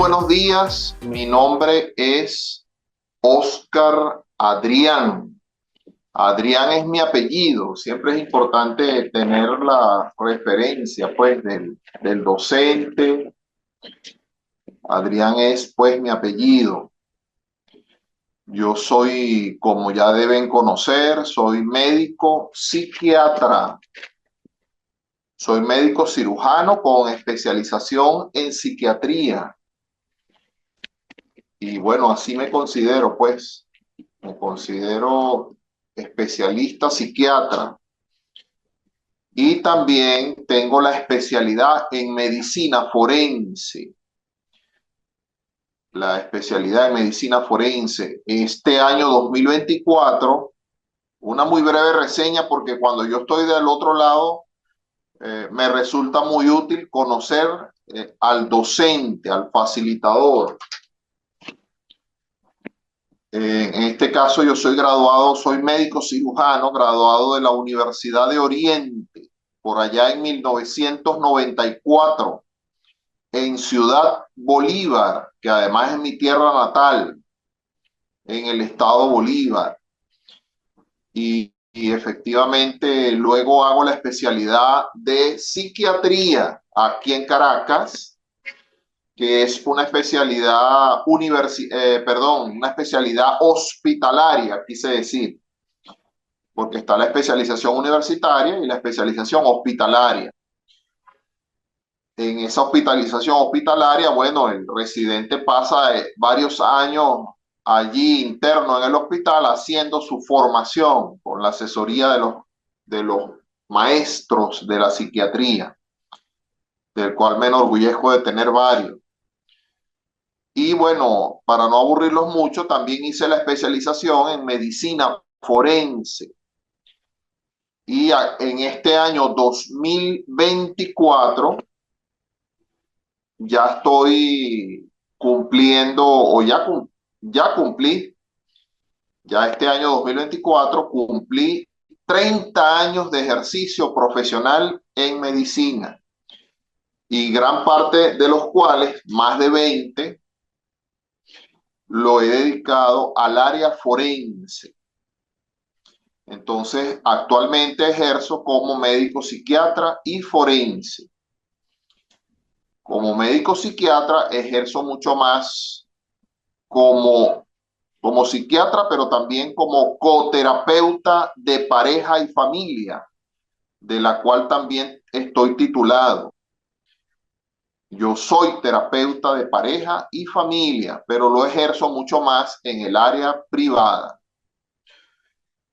buenos días. Mi nombre es Oscar Adrián. Adrián es mi apellido. Siempre es importante tener la referencia, pues, del docente. Adrián es, pues, mi apellido. Yo soy, como ya deben conocer, soy médico psiquiatra. Soy médico cirujano con especialización en psiquiatría. Y bueno, así me considero, pues. Me considero especialista psiquiatra y también tengo la especialidad en medicina forense. La especialidad en medicina forense. Este año 2024, una muy breve reseña porque cuando yo estoy del otro lado, me resulta muy útil conocer al docente, al facilitador. En este caso yo soy graduado, soy médico cirujano, graduado de la Universidad de Oriente, por allá en 1994, en Ciudad Bolívar, que además es mi tierra natal, en el estado Bolívar. Y efectivamente luego hago la especialidad de psiquiatría aquí en Caracas, que es una especialidad una especialidad hospitalaria, quise decir, porque está la especialización universitaria y la especialización hospitalaria. En esa hospitalización hospitalaria, bueno, el residente pasa varios años allí interno en el hospital haciendo su formación con la asesoría de los maestros de la psiquiatría, del cual me enorgullezco de tener varios. Y bueno, para no aburrirlos mucho, también hice la especialización en medicina forense. Y en este año 2024 ya estoy cumpliendo, ya cumplí, ya este año 2024 cumplí 30 años de ejercicio profesional en medicina y gran parte de los cuales, más de 20, lo he dedicado al área forense. Entonces, actualmente ejerzo como médico psiquiatra y forense. Como médico psiquiatra ejerzo mucho más como, como psiquiatra, pero también como coterapeuta de pareja y familia, de la cual también estoy titulado. Yo soy terapeuta de pareja y familia, pero lo ejerzo mucho más en el área privada.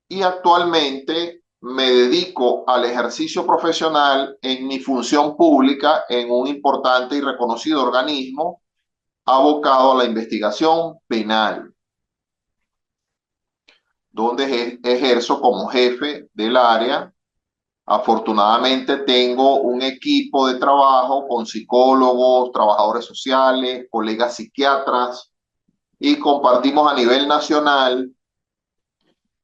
Y actualmente me dedico al ejercicio profesional en mi función pública en un importante y reconocido organismo abocado a la investigación penal, donde ejerzo como jefe del área. Afortunadamente tengo un equipo de trabajo con psicólogos, trabajadores sociales, colegas psiquiatras y compartimos a nivel nacional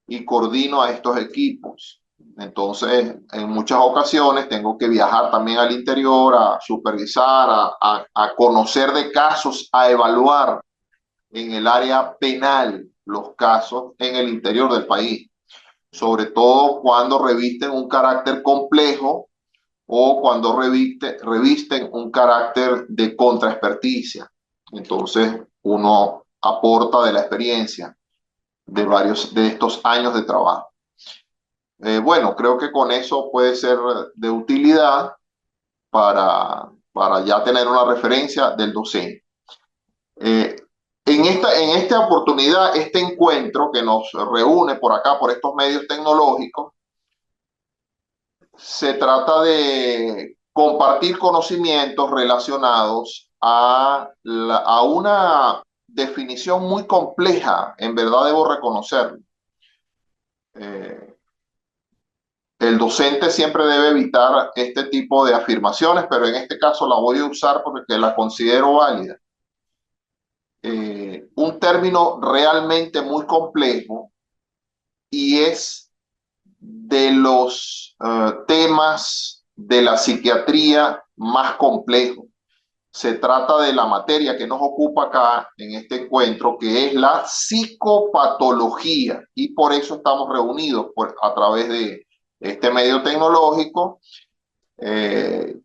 y coordino a estos equipos. Entonces, en muchas ocasiones tengo que viajar también al interior a supervisar, a conocer de casos, a evaluar en el área penal los casos en el interior del país, sobre todo cuando revisten un carácter complejo o cuando revisten un carácter de contraexperticia. Entonces, uno aporta de la experiencia de varios de estos años de trabajo. Bueno, creo que con eso puede ser de utilidad para ya tener una referencia del docente. Eh, en esta oportunidad, este encuentro que nos reúne por acá, por estos medios tecnológicos, se trata de compartir conocimientos relacionados a una definición muy compleja, en verdad debo reconocerlo. Eh, el docente siempre debe evitar este tipo de afirmaciones, pero en este caso la voy a usar porque la considero válida. Un término realmente muy complejo y es de los temas de la psiquiatría más complejos. se trata de la materia que nos ocupa acá en este encuentro, que es la psicopatología. Y por eso estamos reunidos a través de este medio tecnológico, eh,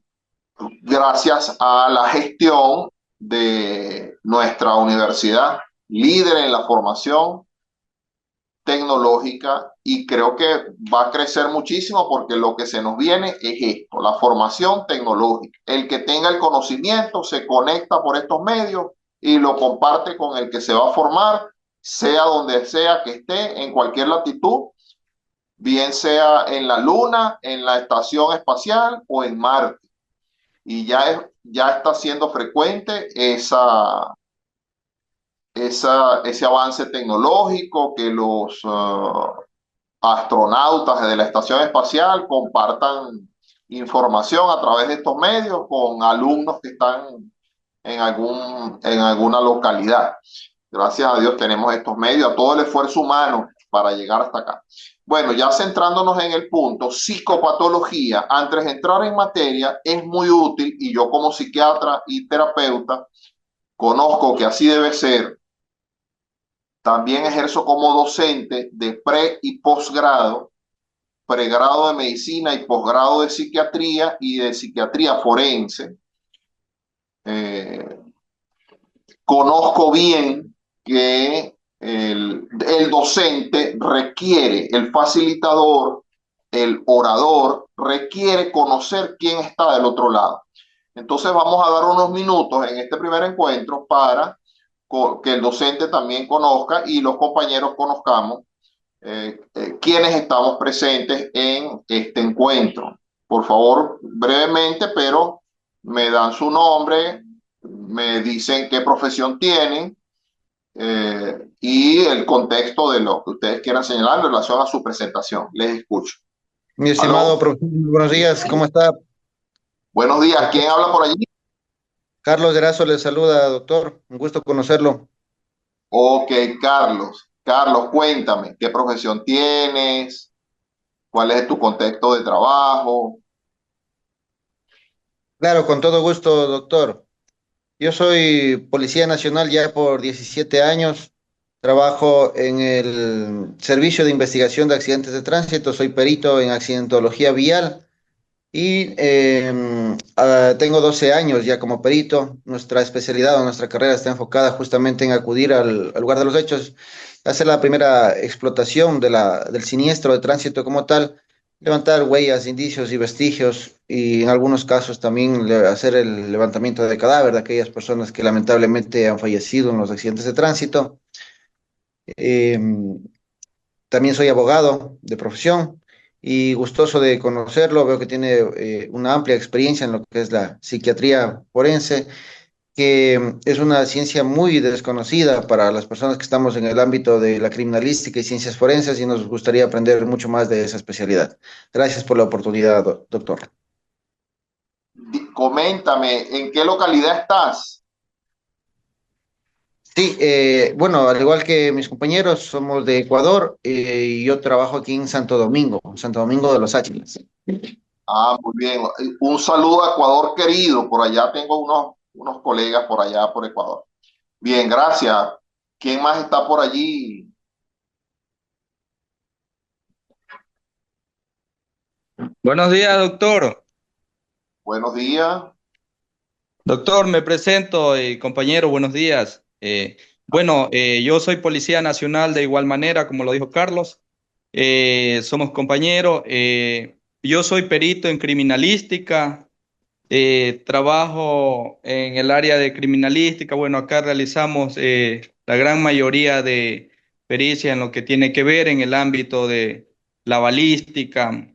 gracias a la gestión de nuestra universidad, líder en la formación tecnológica, y creo que va a crecer muchísimo porque lo que se nos viene es esto, la formación tecnológica. El que tenga el conocimiento se conecta por estos medios y lo comparte con el que se va a formar, sea donde sea que esté, en cualquier latitud, bien sea en la Luna, en la estación espacial o en Marte. Y ya está siendo frecuente ese avance tecnológico, que los astronautas de la estación espacial compartan información a través de estos medios con alumnos que están en alguna localidad. Gracias a Dios tenemos estos medios, a todo el esfuerzo humano para llegar hasta acá. Bueno, ya centrándonos en el punto, psicopatología, antes de entrar en materia, es muy útil, y yo como psiquiatra y terapeuta conozco que así debe ser. También ejerzo como docente de pre y posgrado, pregrado de medicina y posgrado de psiquiatría y de psiquiatría forense. Eh, Conozco bien que el docente requiere, el facilitador, el orador, requiere conocer quién está del otro lado. Entonces vamos a dar unos minutos en este primer encuentro para que el docente también conozca y los compañeros conozcamos quiénes estamos presentes en este encuentro. Por favor, brevemente, pero me dan su nombre, me dicen qué profesión tienen, y el contexto de lo que ustedes quieran señalar en relación a su presentación. Les escucho. Mi estimado Aló, profesor, buenos días, ¿cómo está? buenos días. Doctor ¿Quién habla por allí? Carlos Erazo le saluda, doctor, un gusto conocerlo. Ok, Carlos. Carlos, cuéntame, ¿qué profesión tienes? ¿Cuál es tu contexto de trabajo? Claro, con todo gusto, doctor. Yo soy policía nacional ya por 17 años, trabajo en el Servicio de Investigación de Accidentes de Tránsito, soy perito en accidentología vial y tengo 12 años ya como perito. Nuestra especialidad o nuestra carrera está enfocada justamente en acudir al lugar de los hechos, hacer la primera explotación del siniestro de tránsito como tal, levantar huellas, indicios y vestigios y en algunos casos también hacer el levantamiento de cadáver de aquellas personas que lamentablemente han fallecido en los accidentes de tránsito. Em, También soy abogado de profesión y gustoso de conocerlo. Veo que tiene una amplia experiencia en lo que es la psiquiatría forense, que es una ciencia muy desconocida para las personas que estamos en el ámbito de la criminalística y ciencias forenses, y nos gustaría aprender mucho más de esa especialidad. Gracias por la oportunidad, doctor. Coméntame, ¿en qué localidad estás? Sí, bueno, al igual que mis compañeros, somos de Ecuador y yo trabajo aquí en Santo Domingo de los Áchilas. Ah, muy bien. Un saludo a Ecuador querido. Por allá tengo unos colegas por allá, por Ecuador. Bien, gracias. ¿Quién más está por allí? Buenos días, doctor. Buenos días. Doctor, me presento, compañero, buenos días. Yo soy Policía Nacional de igual manera, como lo dijo Carlos. Somos compañeros. Yo soy perito en criminalística. Trabajo en el área de criminalística. Bueno, acá realizamos la gran mayoría de pericias en lo que tiene que ver en el ámbito de la balística,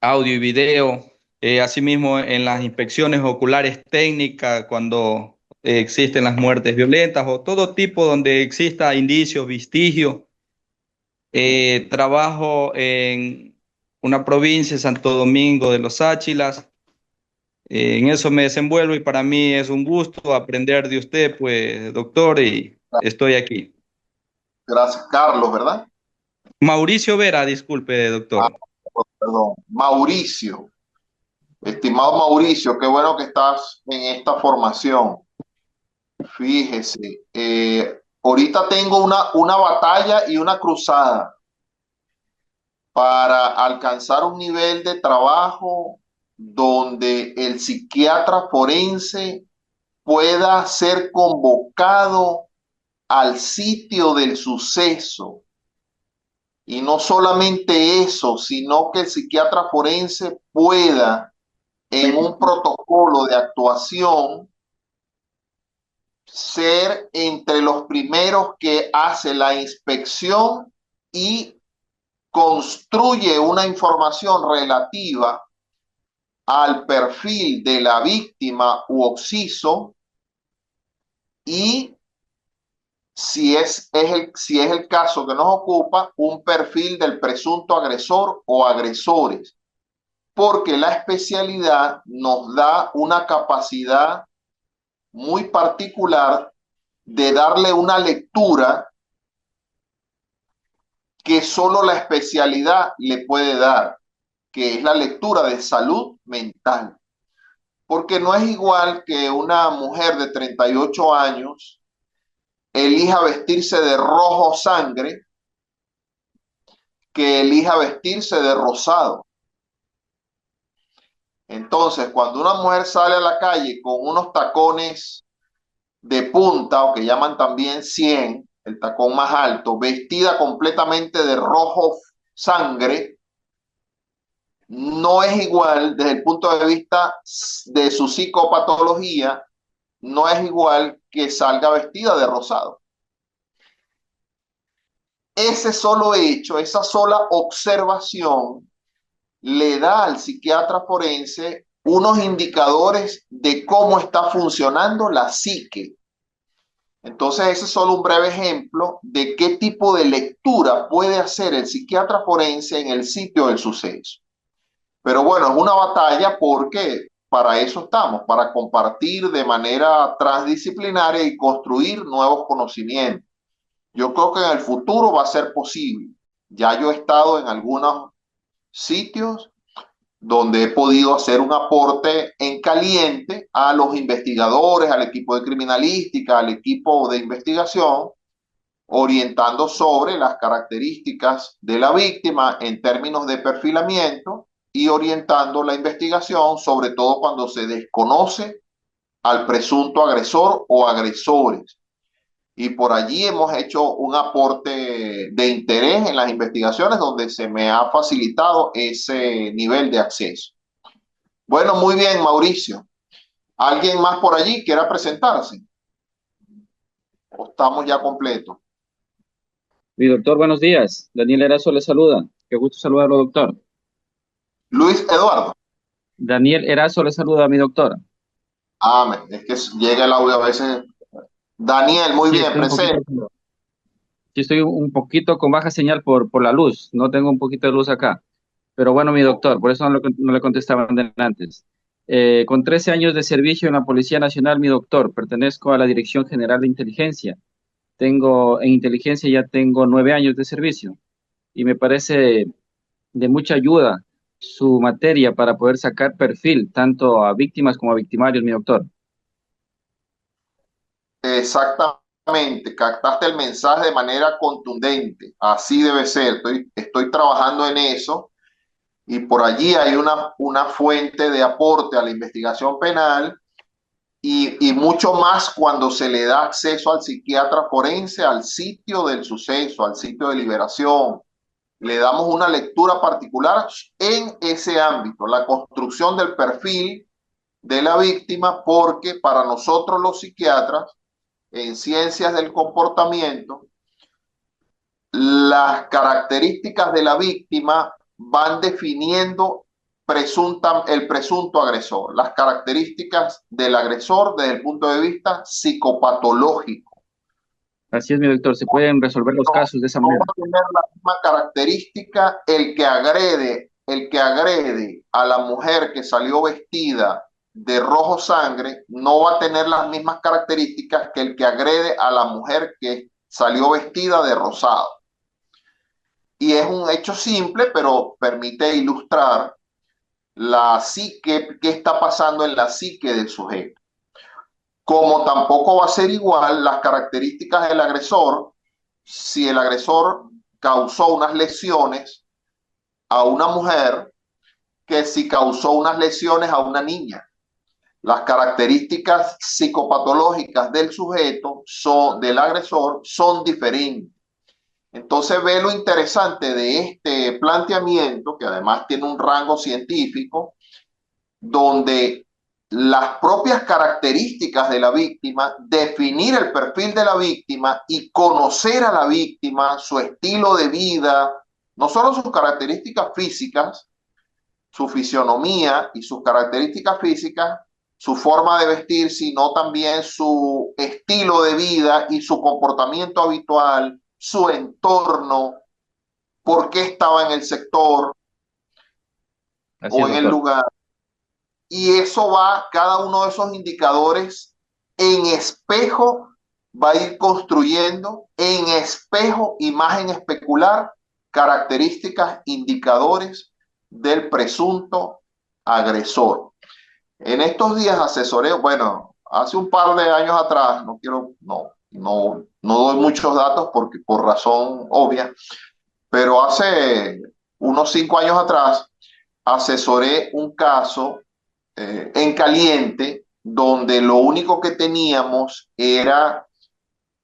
audio y video. Asimismo, en las inspecciones oculares técnicas, cuando existen las muertes violentas o todo tipo donde exista indicios, vestigios. Trabajo en una provincia, Santo Domingo de los Áchilas. En eso me desenvuelvo y para mí es un gusto aprender de usted, pues, doctor, y estoy aquí. Gracias, Carlos, ¿verdad? Mauricio Vera, disculpe, Ah, doctor. perdón. Mauricio. Estimado Mauricio, qué bueno que estás en esta formación. Fíjese, ahorita tengo una batalla y una cruzada para alcanzar un nivel de trabajo donde el psiquiatra forense pueda ser convocado al sitio del suceso. Y no solamente eso, sino que el psiquiatra forense pueda, en un protocolo de actuación, ser entre los primeros que hace la inspección y construye una información relativa al perfil de la víctima u occiso y si es el caso que nos ocupa, un perfil del presunto agresor o agresores, porque la especialidad nos da una capacidad muy particular de darle una lectura que solo la especialidad le puede dar, que es la lectura de salud mental. Porque no es igual que una mujer de 38 años elija vestirse de rojo sangre que elija vestirse de rosado. Entonces, cuando una mujer sale a la calle con unos tacones de punta, o que llaman también 100, el tacón más alto, vestida completamente de rojo sangre, no es igual desde el punto de vista de su psicopatología, no es igual que salga vestida de rosado. Ese solo hecho, esa sola observación, le da al psiquiatra forense unos indicadores de cómo está funcionando la psique. Entonces, ese es solo un breve ejemplo de qué tipo de lectura puede hacer el psiquiatra forense en el sitio del suceso. Pero bueno, es una batalla porque para eso estamos, para compartir de manera transdisciplinaria y construir nuevos conocimientos. Yo creo que en el futuro va a ser posible. Ya yo he estado en algunos sitios donde he podido hacer un aporte en caliente a los investigadores, al equipo de criminalística, al equipo de investigación, orientando sobre las características de la víctima en términos de perfilamiento y orientando la investigación, sobre todo cuando se desconoce al presunto agresor o agresores. Y por allí hemos hecho un aporte de interés en las investigaciones donde se me ha facilitado ese nivel de acceso. Bueno, muy bien, Mauricio. ¿Alguien más por allí quiera presentarse? ¿O estamos ya completos? Mi doctor, buenos días. Daniel Erazo le saluda. Qué gusto saludarlo, doctor. Luis Eduardo. Daniel Erazo le saluda, mi doctor. Ah, es que llega el audio a veces. Daniel, muy Sí, bien, presente. Estoy un poquito con baja señal por la luz. No tengo un poquito de luz acá. Pero bueno, mi doctor, por eso no le contestaba antes. Con 13 años de servicio en la Policía Nacional, mi doctor, pertenezco a la Dirección General de Inteligencia. En inteligencia ya tengo 9 años de servicio y me parece de mucha ayuda su materia para poder sacar perfil tanto a víctimas como a victimarios, mi doctor. Exactamente, captaste el mensaje de manera contundente. Así debe ser. Estoy trabajando en eso y por allí hay una fuente de aporte a la investigación penal y mucho más cuando se le da acceso al psiquiatra forense, al sitio del suceso, al sitio de liberación. Le damos una lectura particular en ese ámbito, la construcción del perfil de la víctima, porque para nosotros los psiquiatras, en ciencias del comportamiento, las características de la víctima van definiendo el presunto agresor, las características del agresor desde el punto de vista psicopatológico. Así es, mi doctor, se pueden resolver los casos de esa manera. No va a tener la misma característica el que agrede a la mujer que salió vestida de rojo sangre, no va a tener las mismas características que el que agrede a la mujer que salió vestida de rosado. Y es un hecho simple, pero permite ilustrar la psique, qué está pasando en la psique del sujeto. Como tampoco va a ser igual las características del agresor si el agresor causó unas lesiones a una mujer que si causó unas lesiones a una niña. Las características psicopatológicas del sujeto, del agresor, son diferentes. Entonces ve lo interesante de este planteamiento, que además tiene un rango científico, donde las propias características de la víctima, definir el perfil de la víctima y conocer a la víctima, su estilo de vida, no solo sus características físicas, su fisionomía y sus características físicas, su forma de vestir, sino también su estilo de vida y su comportamiento habitual, su entorno, por qué estaba en el sector Así o es, en el doctor. lugar. Y eso va, cada uno de esos indicadores en espejo va a ir construyendo en espejo, imagen especular, características, indicadores del presunto agresor. En estos días asesoré, bueno, hace un par de años atrás, no doy muchos datos porque, por razón obvia, pero hace unos 5 años atrás asesoré un caso en caliente donde lo único que teníamos era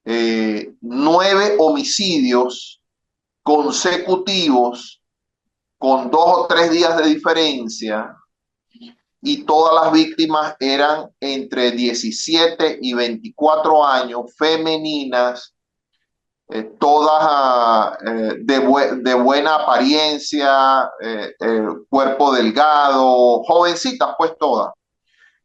9 homicidios consecutivos con 2 o 3 días de diferencia y todas las víctimas eran entre 17 y 24 años, femeninas, todas de buena apariencia, cuerpo delgado, jovencitas pues todas,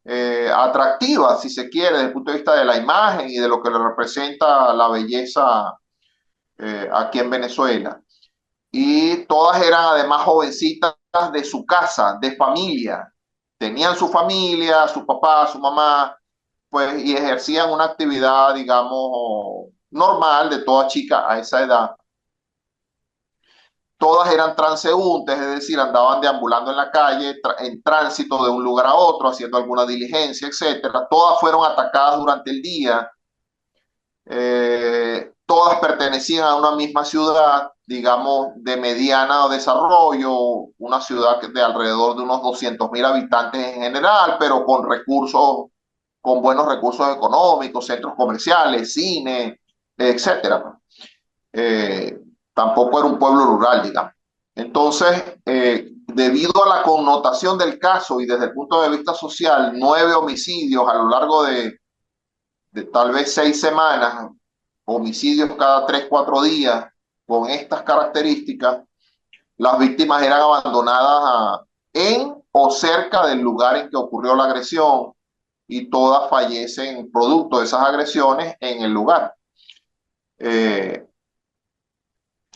atractivas si se quiere desde el punto de vista de la imagen y de lo que le representa la belleza aquí en Venezuela. Y todas eran además jovencitas de su casa, de familia. Tenían su familia, su papá, su mamá, pues, y ejercían una actividad, digamos, normal de toda chica a esa edad. Todas eran transeúntes, es decir, andaban deambulando en la calle, en tránsito de un lugar a otro, haciendo alguna diligencia, etcétera. Todas fueron atacadas durante el día. Todas pertenecían a una misma ciudad, digamos, de mediana desarrollo, una ciudad de alrededor de unos 200.000 habitantes en general, pero con recursos, con buenos recursos económicos, centros comerciales, cine, etcétera. Eh, Tampoco era un pueblo rural, digamos. Entonces, debido a la connotación del caso y desde el punto de vista social, 9 homicidios a lo largo de tal vez 6 semanas, homicidios cada 3, 4 días, con estas características, las víctimas eran abandonadas en o cerca del lugar en que ocurrió la agresión y todas fallecen producto de esas agresiones en el lugar.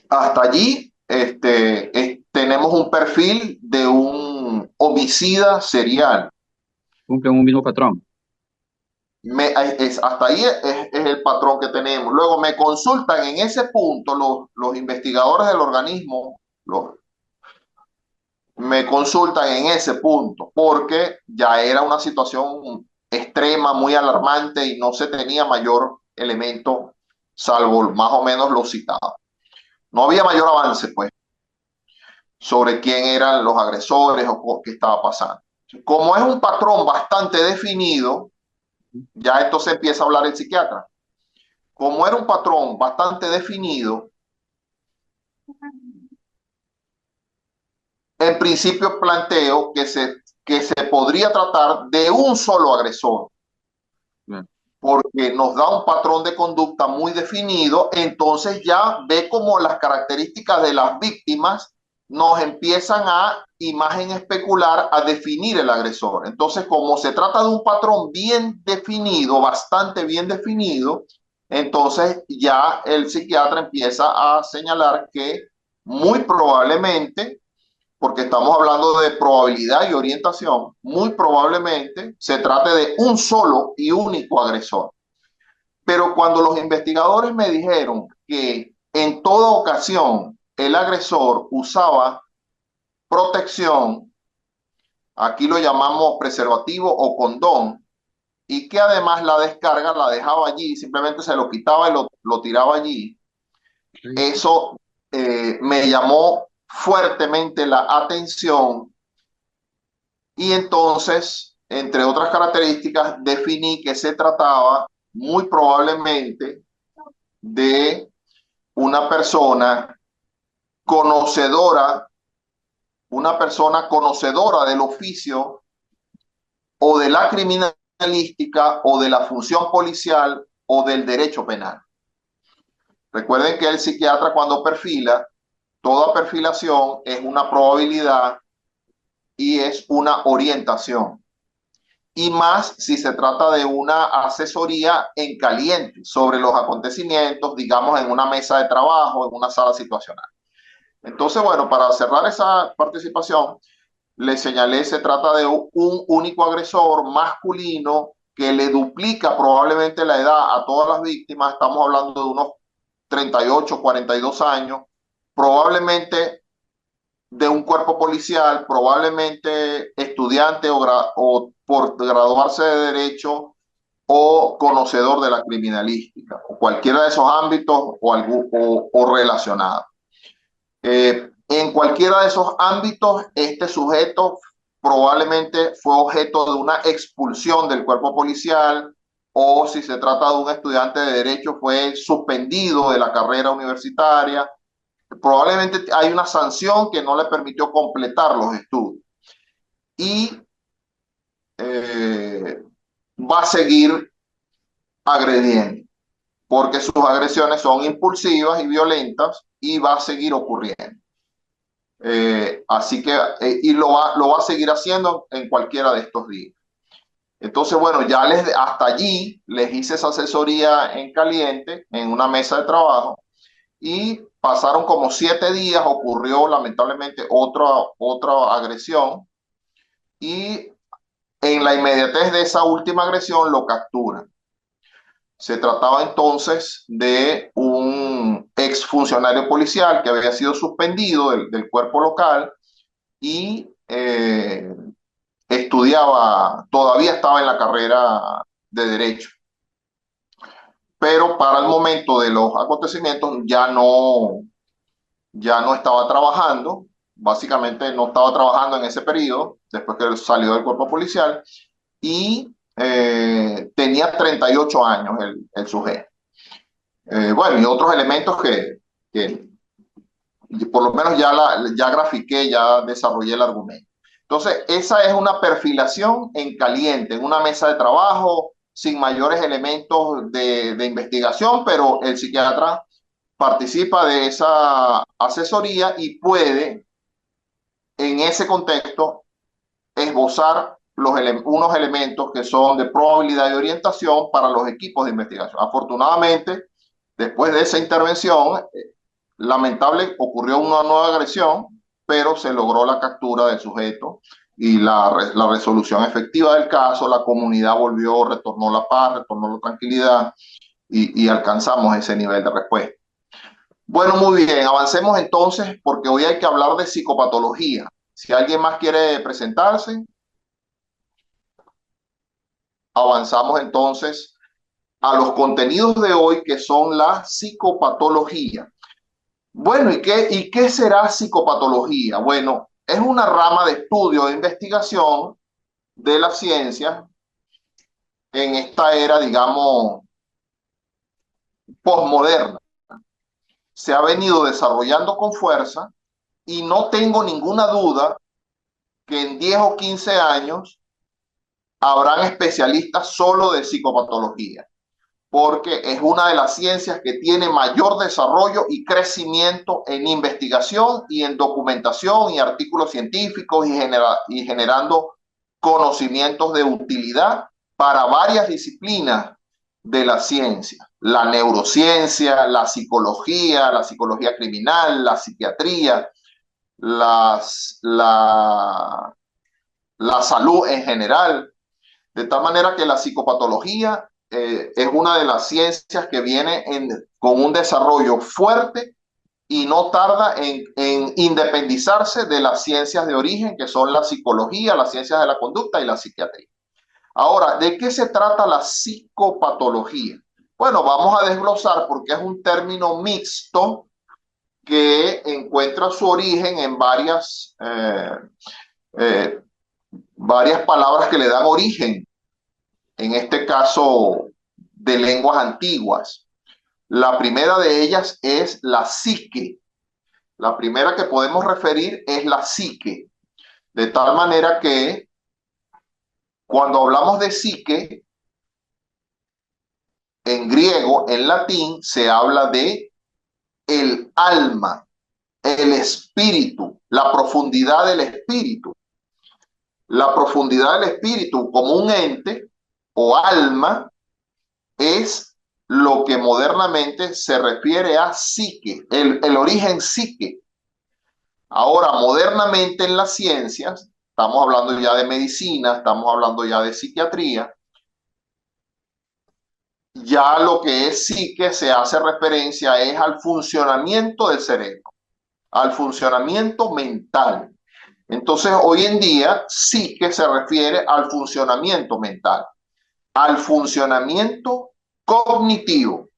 Hasta allí tenemos un perfil de un homicida serial. Cumplen un mismo patrón. Hasta ahí es el patrón que tenemos. Luego me consultan en ese punto los investigadores del organismo, me consultan en ese punto porque ya era una situación extrema, muy alarmante y no se tenía mayor elemento salvo más o menos lo citado. No había mayor avance, pues, sobre quién eran los agresores o qué estaba pasando. Como es un patrón bastante definido, ya esto se empieza a hablar el psiquiatra. Como era un patrón bastante definido, en principio planteo que se podría tratar de un solo agresor, porque nos da un patrón de conducta muy definido, entonces ya ve como las características de las víctimas nos empiezan a imagen especular, a definir el agresor. Entonces, como se trata de un patrón bien definido, bastante bien definido, entonces ya el psiquiatra empieza a señalar que muy probablemente, porque estamos hablando de probabilidad y orientación, muy probablemente se trate de un solo y único agresor. Pero cuando los investigadores me dijeron que en toda ocasión el agresor usaba protección, aquí lo llamamos preservativo o condón, y que además la descarga la dejaba allí, simplemente se lo quitaba y lo tiraba allí. Eso me llamó fuertemente la atención y entonces, entre otras características, definí que se trataba muy probablemente de una persona conocedora, una persona conocedora del oficio o de la criminalística o de la función policial o del derecho penal. Recuerden que el psiquiatra cuando perfila, toda perfilación es una probabilidad y es una orientación. Y más si se trata de una asesoría en caliente sobre los acontecimientos, digamos en una mesa de trabajo, en una sala situacional. Entonces, bueno, para cerrar esa participación, le señalé, se trata de un único agresor masculino que le duplica probablemente la edad a todas las víctimas, estamos hablando de unos 38, 42 años, probablemente de un cuerpo policial, probablemente estudiante o por graduarse de derecho o conocedor de la criminalística, o cualquiera de esos ámbitos o relacionados. En cualquiera de esos ámbitos, este sujeto probablemente fue objeto de una expulsión del cuerpo policial, o si se trata de un estudiante de derecho, fue suspendido de la carrera universitaria. Probablemente hay una sanción que no le permitió completar los estudios. Y va a seguir agrediendo, porque sus agresiones son impulsivas y violentas y va a seguir ocurriendo. Así que, y lo va a seguir haciendo en cualquiera de estos días. Entonces, bueno, ya hasta allí les hice esa asesoría en caliente, en una mesa de trabajo, y pasaron como 7 días, ocurrió lamentablemente otra agresión, y en la inmediatez de esa última agresión lo capturan. Se trataba entonces de un exfuncionario policial que había sido suspendido del cuerpo local y todavía estaba en la carrera de Derecho. Pero para el momento de los acontecimientos ya no estaba trabajando, básicamente no estaba trabajando en ese periodo, después que salió del cuerpo policial, y tenía 38 años el sujeto. Bueno, y otros elementos que por lo menos ya grafiqué, ya desarrollé el argumento. Entonces, esa es una perfilación en caliente, en una mesa de trabajo, sin mayores elementos de investigación, pero el psiquiatra participa de esa asesoría y puede, en ese contexto, esbozar unos elementos que son de probabilidad y orientación para los equipos de investigación. Afortunadamente, después de esa intervención, lamentable, ocurrió una nueva agresión, pero se logró la captura del sujeto y la resolución efectiva del caso. La comunidad retornó la paz, retornó la tranquilidad y alcanzamos ese nivel de respuesta. Bueno, muy bien, avancemos entonces porque hoy hay que hablar de psicopatología. Si alguien más quiere presentarse, avanzamos entonces a los contenidos de hoy que son la psicopatología. Bueno, ¿y qué será psicopatología? Bueno, es una rama de estudio e investigación de la ciencia en esta era, digamos, posmoderna. Se ha venido desarrollando con fuerza y no tengo ninguna duda que en 10 o 15 años habrán especialistas solo de psicopatología, porque es una de las ciencias que tiene mayor desarrollo y crecimiento en investigación y en documentación y artículos científicos y generando conocimientos de utilidad para varias disciplinas de la ciencia: la neurociencia, la psicología criminal, la psiquiatría, la salud en general, de tal manera que la psicopatología es una de las ciencias que viene con un desarrollo fuerte y no tarda en independizarse de las ciencias de origen, que son la psicología, las ciencias de la conducta y la psiquiatría. Ahora, ¿de qué se trata la psicopatología? Bueno, vamos a desglosar porque es un término mixto que encuentra su origen en eh, varias palabras que le dan origen, en este caso de lenguas antiguas. La primera de ellas es la psique. La primera que podemos referir es la psique. De tal manera que cuando hablamos de psique, en griego, en latín, se habla de el alma, el espíritu, la profundidad del espíritu. La profundidad del espíritu como un ente o alma es lo que modernamente se refiere a psique, el origen psique. Ahora, modernamente en las ciencias, estamos hablando ya de medicina, estamos hablando ya de psiquiatría, ya lo que es psique se hace referencia es al funcionamiento del cerebro, al funcionamiento mental. Entonces, hoy en día, psique se refiere al funcionamiento mental, al funcionamiento cognitivo,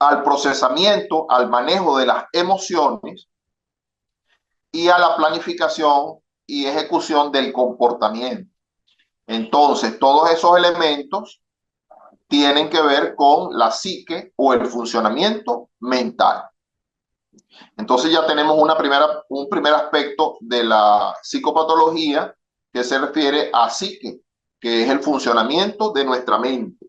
al procesamiento, al manejo de las emociones y a la planificación y ejecución del comportamiento. Entonces, todos esos elementos tienen que ver con la psique o el funcionamiento mental. Entonces ya tenemos un primer aspecto de la psicopatología que se refiere a psique, que es el funcionamiento de nuestra mente.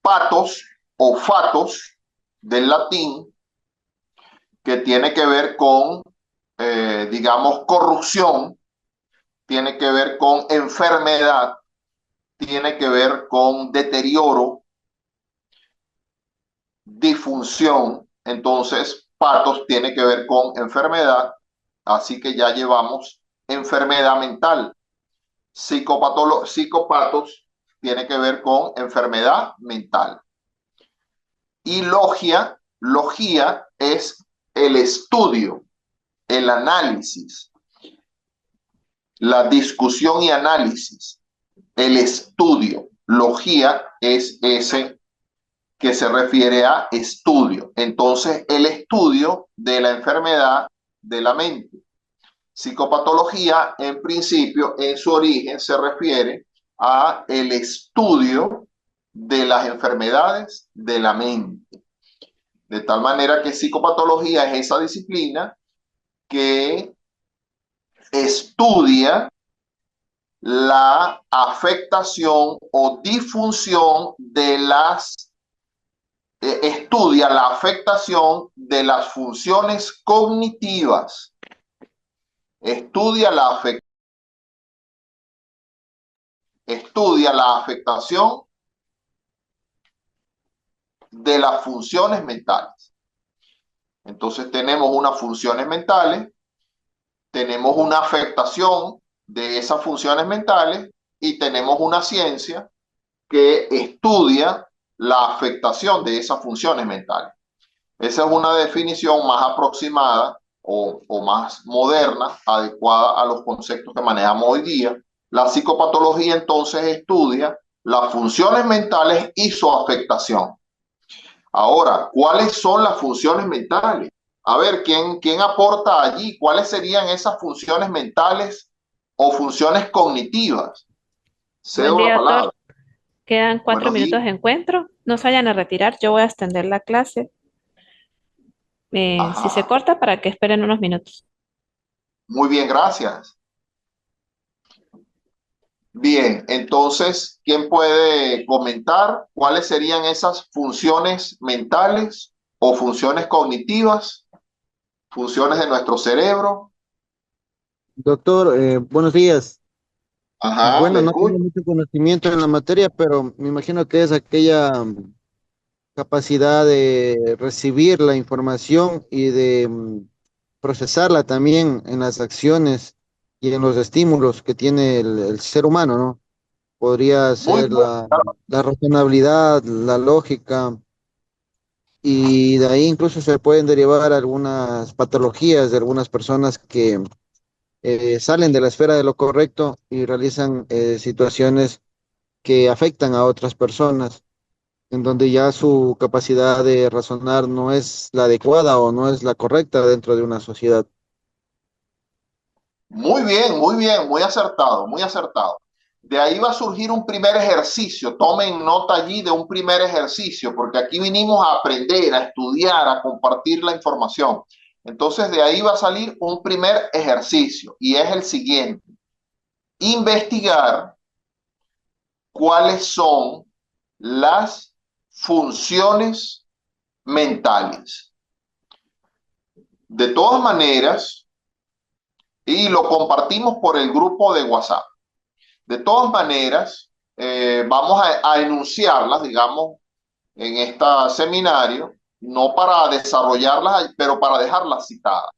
Patos o fatos del latín, que tiene que ver con, digamos, corrupción, tiene que ver con enfermedad, tiene que ver con deterioro, disfunción. Entonces, patos tiene que ver con enfermedad, así que ya llevamos enfermedad mental. Psicopatos tiene que ver con enfermedad mental. Y logía es el estudio, el análisis, la discusión y análisis, el estudio. Logía es ese que se refiere a estudio. Entonces, el estudio de la enfermedad de la mente. Psicopatología, en principio, en su origen, se refiere a el estudio de las enfermedades de la mente. De tal manera que psicopatología es esa disciplina que estudia la afectación o disfunción de estudia la afectación de las funciones cognitivas, estudia la afectación de las funciones mentales. Entonces tenemos unas funciones mentales, tenemos una afectación de esas funciones mentales y tenemos una ciencia que estudia la afectación de esas funciones mentales. Esa es una definición más aproximada o más moderna, adecuada a los conceptos que manejamos hoy día. La psicopatología entonces estudia las funciones mentales y su afectación. Ahora, ¿cuáles son las funciones mentales? A ver, ¿quién aporta allí? ¿Cuáles serían esas funciones mentales o funciones cognitivas? Buen Cedo la día, palabra. doctor. Quedan 4 Buenos días. minutos de encuentro. No se vayan a retirar. Yo voy a extender la clase. Si se Ajá. corta, para que esperen unos minutos. Muy bien, gracias. Bien, entonces, ¿quién puede comentar cuáles serían esas funciones mentales o funciones cognitivas, funciones de nuestro cerebro? Doctor, buenos días. Ajá, le Bueno, no escucho. tengo mucho conocimiento en la materia, pero me imagino que es aquella capacidad de recibir la información y de procesarla también en las acciones y en los estímulos que tiene el ser humano, ¿no? podría Muy ser bueno. la razonabilidad, la lógica, y de ahí incluso se pueden derivar algunas patologías de algunas personas que salen de la esfera de lo correcto y realizan situaciones que afectan a otras personas, en donde ya su capacidad de razonar no es la adecuada o no es la correcta dentro de una sociedad. Muy bien, muy acertado, muy acertado. De ahí va a surgir un primer ejercicio. Tomen nota allí de un primer ejercicio, porque aquí vinimos a aprender, a estudiar, a compartir la información. Entonces, de ahí va a salir un primer ejercicio y es el siguiente. Investigar cuáles son las funciones mentales. De todas maneras, y lo compartimos por el grupo de WhatsApp. De todas maneras, vamos a enunciarlas, digamos, en este seminario, no para desarrollarlas, pero para dejarlas citadas.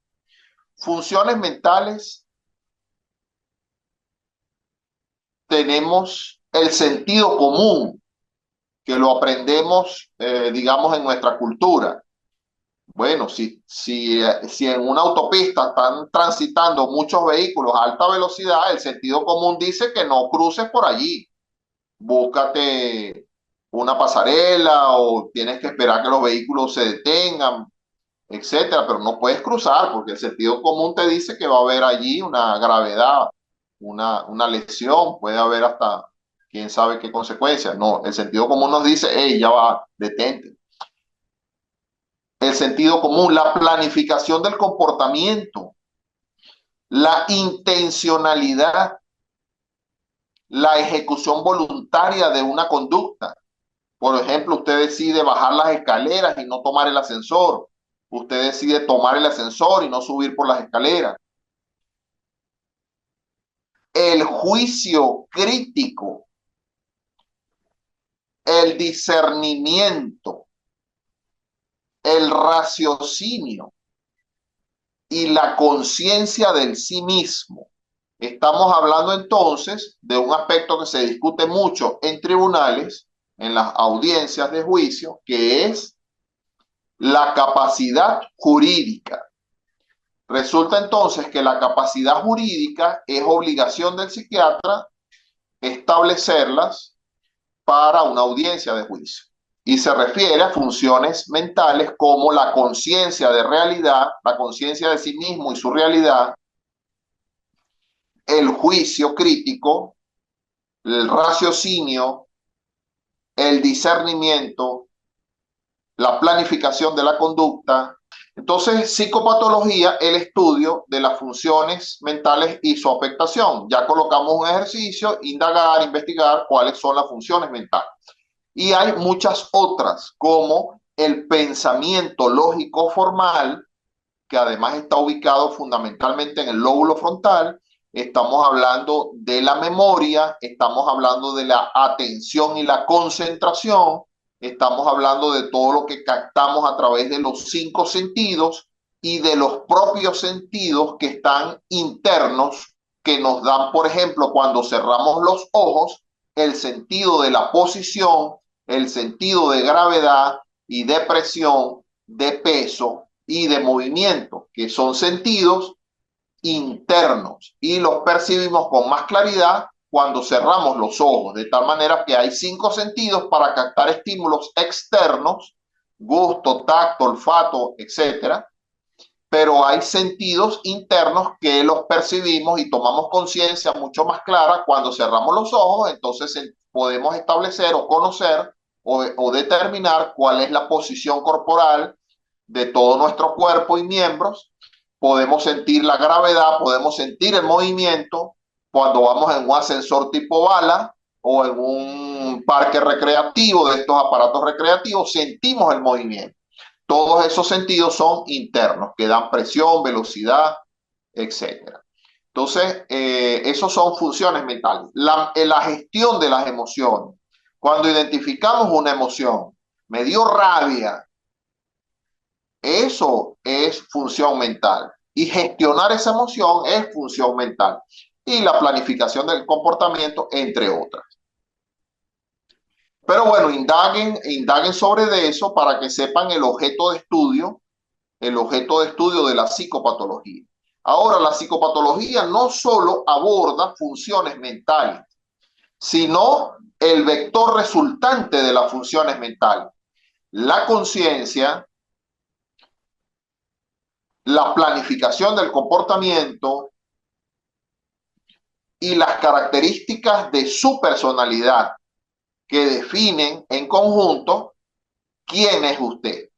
Funciones mentales, tenemos el sentido común, que lo aprendemos, digamos, en nuestra cultura. Bueno, si en una autopista están transitando muchos vehículos a alta velocidad, el sentido común dice que no cruces por allí. Búscate una pasarela o tienes que esperar que los vehículos se detengan, etcétera, pero no puedes cruzar porque el sentido común te dice que va a haber allí una gravedad, una lesión, puede haber hasta quién sabe qué consecuencias. No, el sentido común nos dice, hey, ya va, detente. El sentido común, la planificación del comportamiento, la intencionalidad, la ejecución voluntaria de una conducta. Por ejemplo, usted decide bajar las escaleras y no tomar el ascensor. Usted decide tomar el ascensor y no subir por las escaleras. El juicio crítico, el discernimiento, el raciocinio y la conciencia del sí mismo. Estamos hablando entonces de un aspecto que se discute mucho en tribunales, en las audiencias de juicio, que es la capacidad jurídica. Resulta entonces que la capacidad jurídica es obligación del psiquiatra establecerlas para una audiencia de juicio. Y se refiere a funciones mentales como la conciencia de realidad, la conciencia de sí mismo y su realidad, el juicio crítico, el raciocinio, el discernimiento, la planificación de la conducta. Entonces, psicopatología, el estudio de las funciones mentales y su afectación. Ya colocamos un ejercicio, indagar, investigar cuáles son las funciones mentales. Y hay muchas otras, como el pensamiento lógico formal, que además está ubicado fundamentalmente en el lóbulo frontal. Estamos hablando de la memoria, estamos hablando de la atención y la concentración, estamos hablando de todo lo que captamos a través de los 5 sentidos y de los propios sentidos que están internos, que nos dan, por ejemplo, cuando cerramos los ojos, el sentido de la posición, el sentido de gravedad y de presión, de peso y de movimiento, que son sentidos internos y los percibimos con más claridad cuando cerramos los ojos, de tal manera que hay 5 sentidos para captar estímulos externos, gusto, tacto, olfato, etcétera, pero hay sentidos internos que los percibimos y tomamos conciencia mucho más clara cuando cerramos los ojos. Entonces podemos establecer o conocer o determinar cuál es la posición corporal de todo nuestro cuerpo y miembros. Podemos sentir la gravedad, podemos sentir el movimiento cuando vamos en un ascensor tipo bala o en un parque recreativo de estos aparatos recreativos, sentimos el movimiento. Todos esos sentidos son internos, que dan presión, velocidad, etcétera. Entonces, esos son funciones mentales. La gestión de las emociones. Cuando identificamos una emoción, me dio rabia, eso es función mental. Y gestionar esa emoción es función mental. Y la planificación del comportamiento, entre otras. Pero bueno, indaguen sobre de eso para que sepan el objeto de estudio de la psicopatología. Ahora, la psicopatología no solo aborda funciones mentales, sino el vector resultante de las funciones mentales. La conciencia, la planificación del comportamiento y las características de su personalidad que definen en conjunto quién es usted.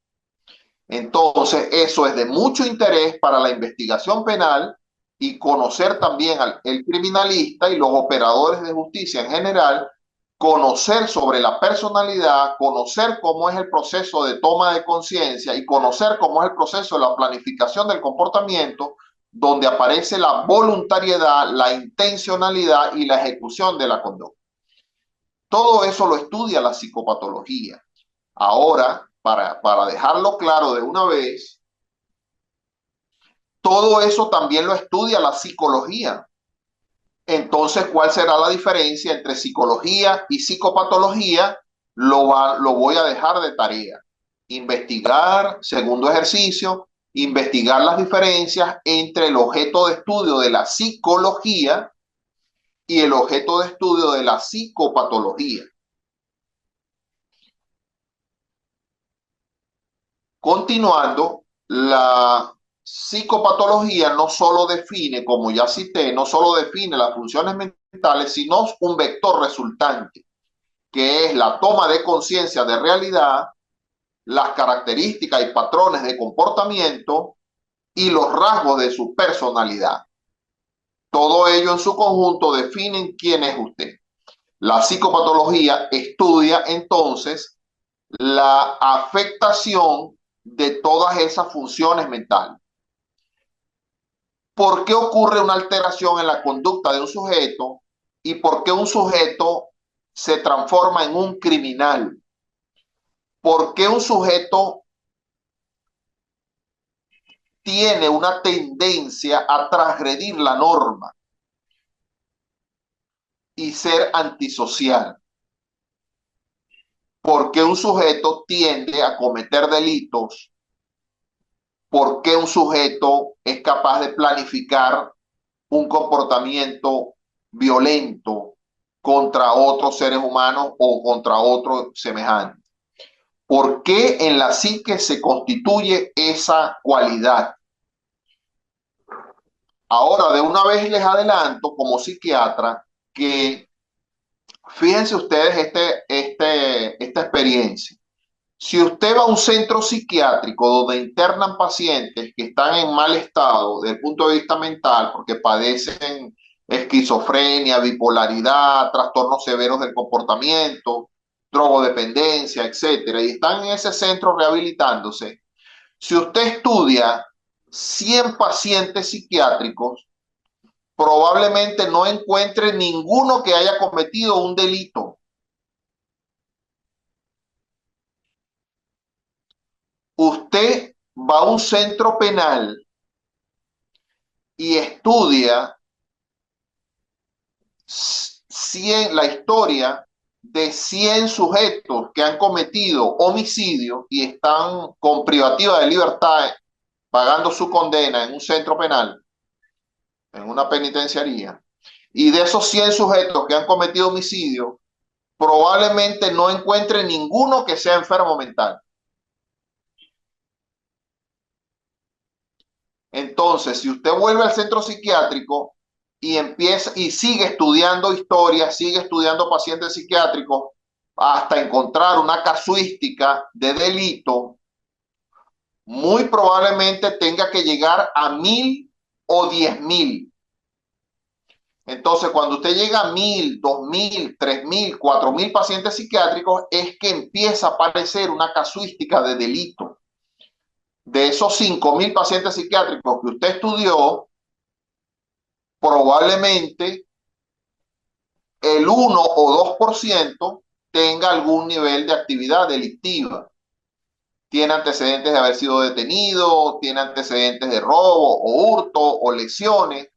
Entonces, eso es de mucho interés para la investigación penal y conocer también al el criminalista y los operadores de justicia en general, conocer sobre la personalidad, conocer cómo es el proceso de toma de conciencia y conocer cómo es el proceso de la planificación del comportamiento, donde aparece la voluntariedad, la intencionalidad y la ejecución de la conducta. Todo eso lo estudia la psicopatología. Ahora, para dejarlo claro de una vez, todo eso también lo estudia la psicología. Entonces, ¿cuál será la diferencia entre psicología y psicopatología? Lo voy a dejar de tarea. Investigar, segundo ejercicio, investigar las diferencias entre el objeto de estudio de la psicología y el objeto de estudio de la psicopatología. Continuando, la psicopatología no solo define, como ya cité, no solo define las funciones mentales, sino un vector resultante, que es la toma de conciencia de realidad, las características y patrones de comportamiento y los rasgos de su personalidad. Todo ello en su conjunto definen quién es usted. La psicopatología estudia entonces la afectación de todas esas funciones mentales. ¿Por qué ocurre una alteración en la conducta de un sujeto y por qué un sujeto se transforma en un criminal? ¿Por qué un sujeto tiene una tendencia a transgredir la norma y ser antisocial? ¿Por qué un sujeto tiende a cometer delitos? ¿Por qué un sujeto es capaz de planificar un comportamiento violento contra otros seres humanos o contra otros semejantes? ¿Por qué en la psique se constituye esa cualidad? Ahora, de una vez les adelanto como psiquiatra que fíjense ustedes esta experiencia. Si usted va a un centro psiquiátrico donde internan pacientes que están en mal estado desde el punto de vista mental porque padecen esquizofrenia, bipolaridad, trastornos severos del comportamiento, drogodependencia, etcétera, y están en ese centro rehabilitándose, si usted estudia 100 pacientes psiquiátricos, probablemente no encuentre ninguno que haya cometido un delito. Usted va a un centro penal y estudia la historia de 100 sujetos que han cometido homicidio y están con privativa de libertad pagando su condena en un centro penal, en una penitenciaría, y de esos 100 sujetos que han cometido homicidio, probablemente no encuentre ninguno que sea enfermo mental. Entonces, si usted vuelve al centro psiquiátrico y empieza y sigue estudiando historia, sigue estudiando pacientes psiquiátricos hasta encontrar una casuística de delito, muy probablemente tenga que llegar a 1000 o 10.000. Entonces, cuando usted llega a 1000, 2000, 3000, 4000 pacientes psiquiátricos, es que empieza a aparecer una casuística de delito. De esos 5000 pacientes psiquiátricos que usted estudió, probablemente el 1 o 2% tenga algún nivel de actividad delictiva. Tiene antecedentes de haber sido detenido, tiene antecedentes de robo o hurto o lesiones,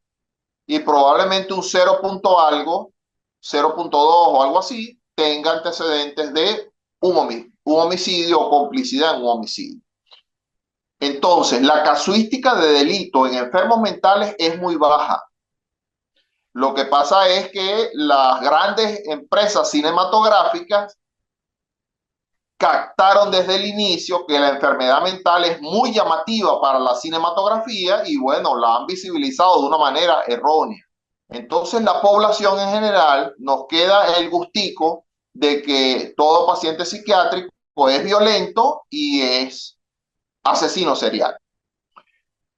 y probablemente un 0. Algo, 0.2 o algo así, tenga antecedentes de un homicidio o complicidad en un homicidio. Entonces, la casuística de delito en enfermos mentales es muy baja. Lo que pasa es que las grandes empresas cinematográficas captaron desde el inicio que la enfermedad mental es muy llamativa para la cinematografía y bueno, la han visibilizado de una manera errónea. Entonces la población en general nos queda el gustico de que todo paciente psiquiátrico es violento y es asesino serial.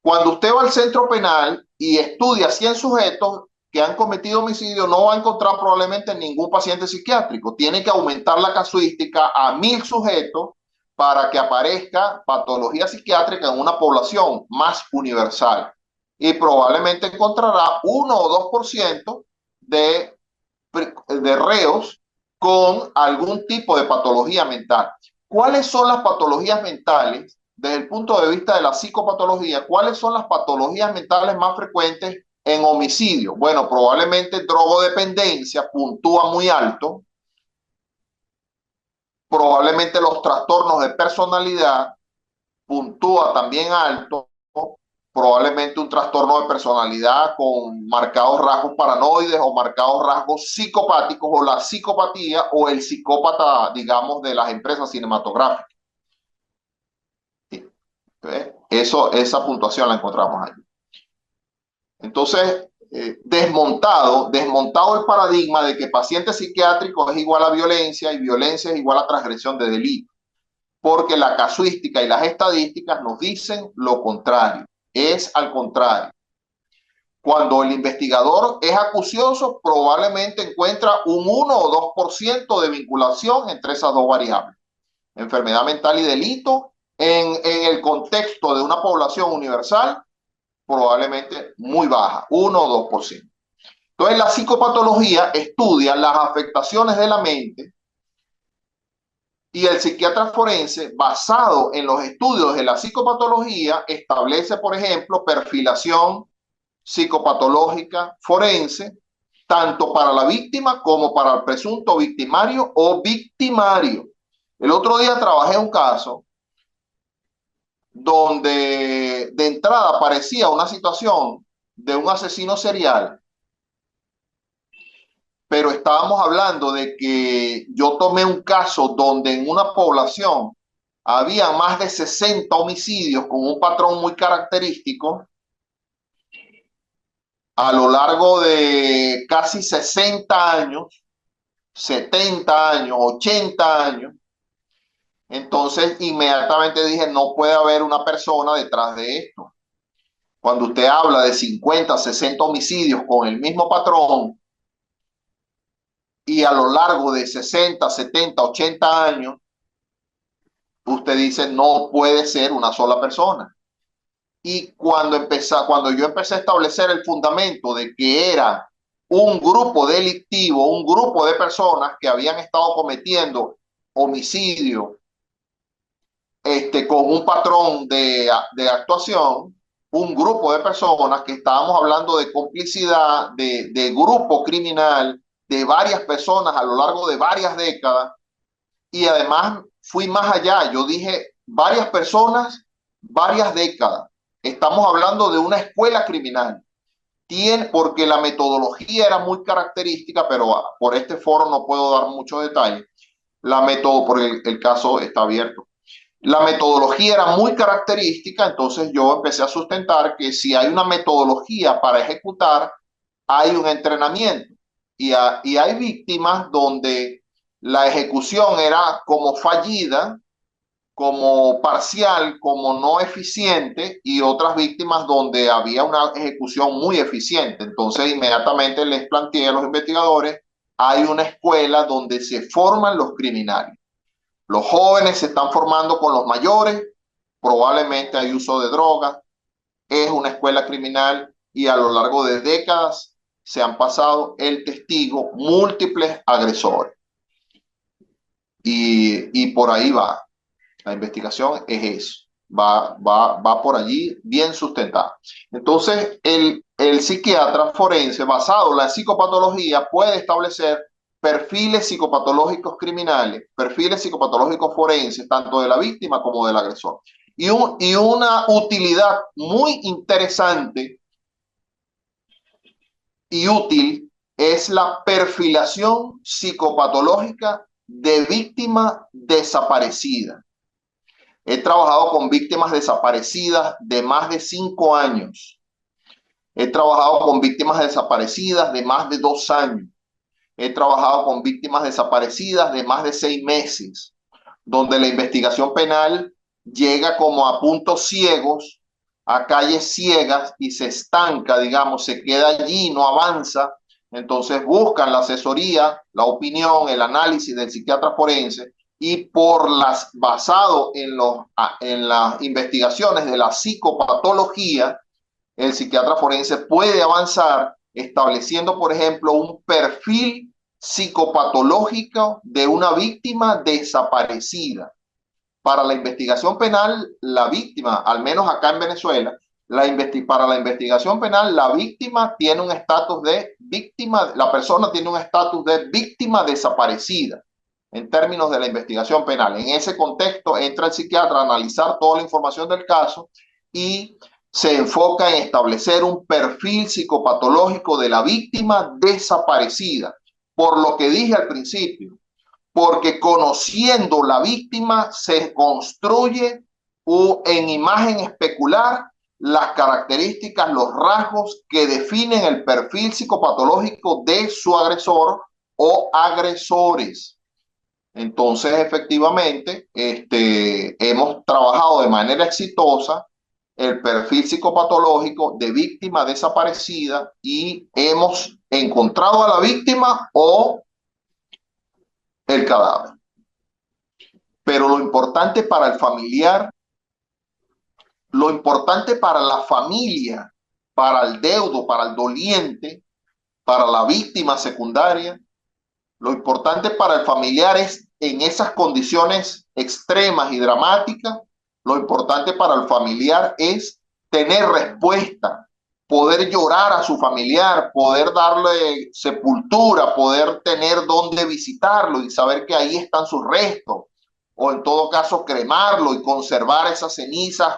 Cuando usted va al centro penal y estudia 100 sujetos que han cometido homicidio, no va a encontrar probablemente ningún paciente psiquiátrico. Tiene que aumentar la casuística a 1000 sujetos para que aparezca patología psiquiátrica en una población más universal. Y probablemente encontrará 1 o 2% de reos con algún tipo de patología mental. ¿Cuáles son las patologías mentales? Desde el punto de vista de la psicopatología, ¿cuáles son las patologías mentales más frecuentes en homicidio? Bueno, probablemente drogodependencia puntúa muy alto, probablemente los trastornos de personalidad puntúa también alto, probablemente un trastorno de personalidad con marcados rasgos paranoides o marcados rasgos psicopáticos o la psicopatía o el psicópata, digamos, de las empresas cinematográficas. Esa puntuación la encontramos ahí. Entonces, desmontado el paradigma de que paciente psiquiátrico es igual a violencia y violencia es igual a transgresión de delito, porque la casuística y las estadísticas nos dicen lo contrario, es al contrario. Cuando el investigador es acucioso, probablemente encuentra un 1 o 2% de vinculación entre esas dos variables, enfermedad mental y delito, en el contexto de una población universal, probablemente muy baja, 1 o 2%. Entonces, la psicopatología estudia las afectaciones de la mente y el psiquiatra forense, basado en los estudios de la psicopatología, establece, por ejemplo, perfilación psicopatológica forense, tanto para la víctima como para el presunto victimario o victimario. El otro día trabajé un caso donde de entrada aparecía una situación de un asesino serial, pero estábamos hablando de que yo tomé un caso donde en una población había más de 60 homicidios con un patrón muy característico a lo largo de casi 60 años, 70 años, 80 años. Entonces inmediatamente dije, no puede haber una persona detrás de esto. Cuando usted habla de 50, 60 homicidios con el mismo patrón y a lo largo de 60, 70, 80 años, usted dice, no puede ser una sola persona. Y cuando yo empecé a establecer el fundamento de que era un grupo delictivo, un grupo de personas que habían estado cometiendo homicidio con un patrón de actuación, un grupo de personas que estábamos hablando de complicidad, de grupo criminal, de varias personas a lo largo de varias décadas, y además fui más allá, yo dije varias personas, varias décadas. Estamos hablando de una escuela criminal, porque la metodología era muy característica, pero por este foro no puedo dar muchos detalles, porque el caso está abierto. La metodología era muy característica, entonces yo empecé a sustentar que si hay una metodología para ejecutar, hay un entrenamiento. Y hay víctimas donde la ejecución era como fallida, como parcial, como no eficiente, y otras víctimas donde había una ejecución muy eficiente. Entonces inmediatamente les planteé a los investigadores, hay una escuela donde se forman los criminales. Los jóvenes se están formando con los mayores, probablemente hay uso de drogas, es una escuela criminal y a lo largo de décadas se han pasado el testigo múltiples agresores. Y por ahí va. La investigación es eso. Va por allí bien sustentada. Entonces, el psiquiatra forense, basado en la psicopatología, puede establecer perfiles psicopatológicos criminales, perfiles psicopatológicos forenses, tanto de la víctima como del agresor. Y una utilidad muy interesante y útil es la perfilación psicopatológica de víctima desaparecida. He trabajado con víctimas desaparecidas de más de 5 años. He trabajado con víctimas desaparecidas de más de 2 años. He trabajado con víctimas desaparecidas de más de 6 meses, donde la investigación penal llega como a puntos ciegos, a calles ciegas y se estanca, digamos, se queda allí, no avanza. Entonces buscan la asesoría, la opinión, el análisis del psiquiatra forense y basado en las investigaciones de la psicopatología, el psiquiatra forense puede avanzar estableciendo, por ejemplo, un perfil psicopatológico de una víctima desaparecida. Para la investigación penal, la víctima, al menos acá en Venezuela, para la investigación penal, la víctima tiene un estatus de víctima, la persona tiene un estatus de víctima desaparecida en términos de la investigación penal. En ese contexto entra el psiquiatra a analizar toda la información del caso y se enfoca en establecer un perfil psicopatológico de la víctima desaparecida. Por lo que dije al principio, porque conociendo la víctima se construye en imagen especular las características, los rasgos que definen el perfil psicopatológico de su agresor o agresores. Entonces, efectivamente, hemos trabajado de manera exitosa el perfil psicopatológico de víctima desaparecida y hemos encontrado a la víctima o el cadáver. Pero lo importante para el familiar, lo importante para la familia, para el deudo, para el doliente, para la víctima secundaria, lo importante para el familiar es en esas condiciones extremas y dramáticas, lo importante para el familiar es tener respuesta, poder llorar a su familiar, poder darle sepultura, poder tener dónde visitarlo y saber que ahí están sus restos, o en todo caso cremarlo y conservar esas cenizas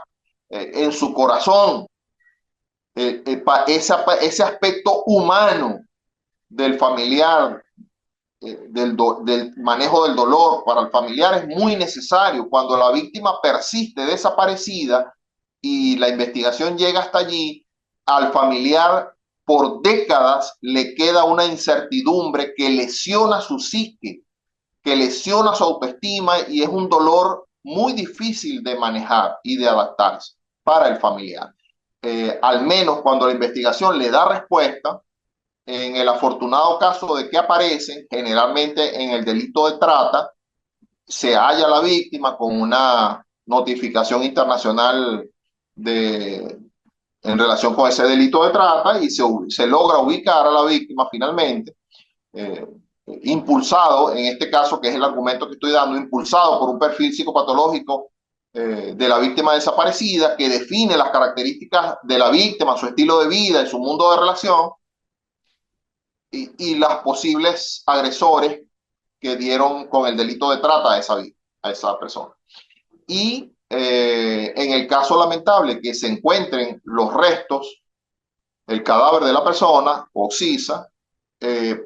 en su corazón. Ese aspecto humano del familiar, del manejo del dolor para el familiar es muy necesario. Cuando la víctima persiste desaparecida y la investigación llega hasta allí, al familiar por décadas le queda una incertidumbre que lesiona su psique, que lesiona su autoestima y es un dolor muy difícil de manejar y de adaptarse para el familiar. Al menos cuando la investigación le da respuesta, en el afortunado caso de que aparecen, generalmente en el delito de trata, se halla la víctima con una notificación internacional en relación con ese delito de trata y se logra ubicar a la víctima finalmente, impulsado, en este caso, que es el argumento que estoy dando, impulsado por un perfil psicopatológico de la víctima desaparecida que define las características de la víctima, su estilo de vida y su mundo de relación, y las posibles agresores que dieron con el delito de trata a esa persona. Y en el caso lamentable que se encuentren los restos, el cadáver de la persona, oxisa,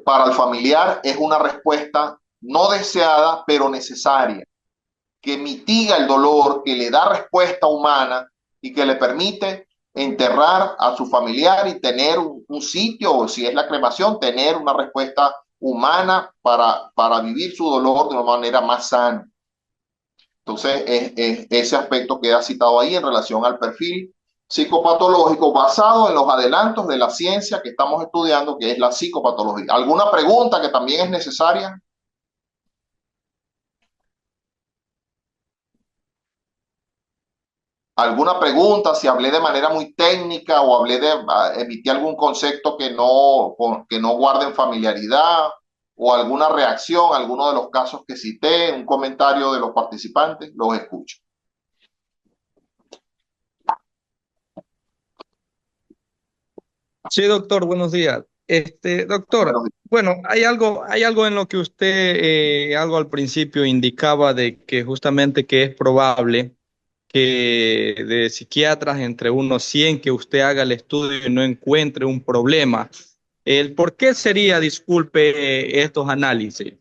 para el familiar es una respuesta no deseada, pero necesaria, que mitiga el dolor, que le da respuesta humana y que le permite enterrar a su familiar y tener un sitio, o si es la cremación, tener una respuesta humana para vivir su dolor de una manera más sana. Entonces, ese aspecto queda citado ahí en relación al perfil psicopatológico basado en los adelantos de la ciencia que estamos estudiando, que es la psicopatología. ¿Alguna pregunta que también es necesaria? ¿Alguna pregunta? Si hablé de manera muy técnica o emití algún concepto que no guarden familiaridad o alguna reacción a alguno de los casos que cité, un comentario de los participantes, los escucho. Sí, doctor, buenos días. Doctor, Bueno, bueno, hay algo en lo que usted, algo al principio indicaba de que justamente que es probable que de psiquiatras entre unos 100 que usted haga el estudio y no encuentre un problema. ¿El por qué sería, disculpe, estos análisis?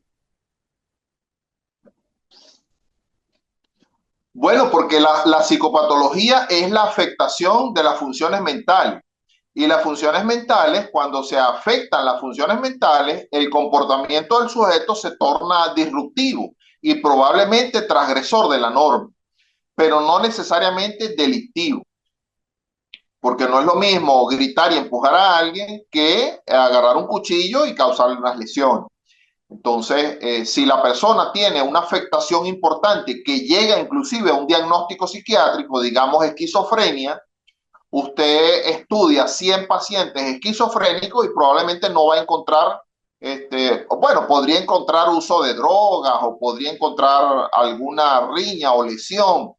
bueno, porque la psicopatología es la afectación de las funciones mentales. Y las funciones mentales, cuando se afectan las funciones mentales, el comportamiento del sujeto se torna disruptivo y probablemente transgresor de la norma, pero no necesariamente delictivo, porque no es lo mismo gritar y empujar a alguien que agarrar un cuchillo y causarle unas lesiones. Entonces, si la persona tiene una afectación importante que llega inclusive a un diagnóstico psiquiátrico, digamos esquizofrenia, usted estudia 100 pacientes esquizofrénicos y probablemente no va a encontrar, bueno, podría encontrar uso de drogas o podría encontrar alguna riña o lesión,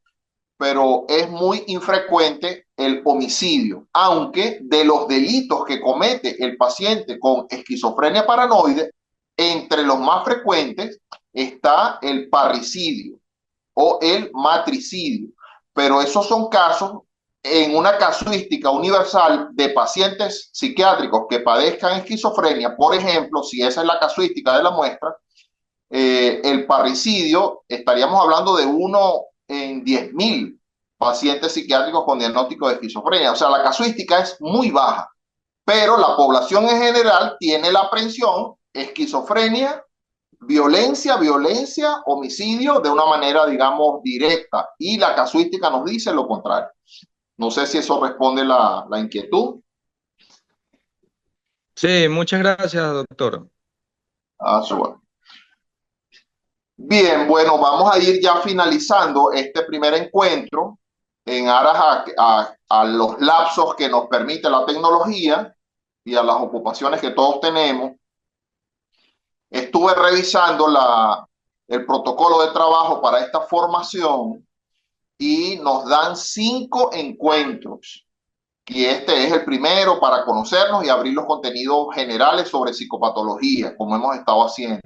pero es muy infrecuente el homicidio, aunque de los delitos que comete el paciente con esquizofrenia paranoide, entre los más frecuentes está el parricidio o el matricidio, pero esos son casos en una casuística universal de pacientes psiquiátricos que padezcan esquizofrenia. Por ejemplo, si esa es la casuística de la muestra, el parricidio, estaríamos hablando de 1 en 10.000 pacientes psiquiátricos con diagnóstico de esquizofrenia. O sea, la casuística es muy baja, pero la población en general tiene la aprensión, esquizofrenia, violencia, violencia, homicidio de una manera, digamos, directa. Y la casuística nos dice lo contrario. No sé si eso responde la inquietud. Sí, muchas gracias, doctor. Bueno. Bien, bueno, vamos a ir ya finalizando este primer encuentro en aras a los lapsos que nos permite la tecnología y a las ocupaciones que todos tenemos. Estuve revisando el protocolo de trabajo para esta formación y nos dan 5 encuentros. Y este es el primero para conocernos y abrir los contenidos generales sobre psicopatología, como hemos estado haciendo.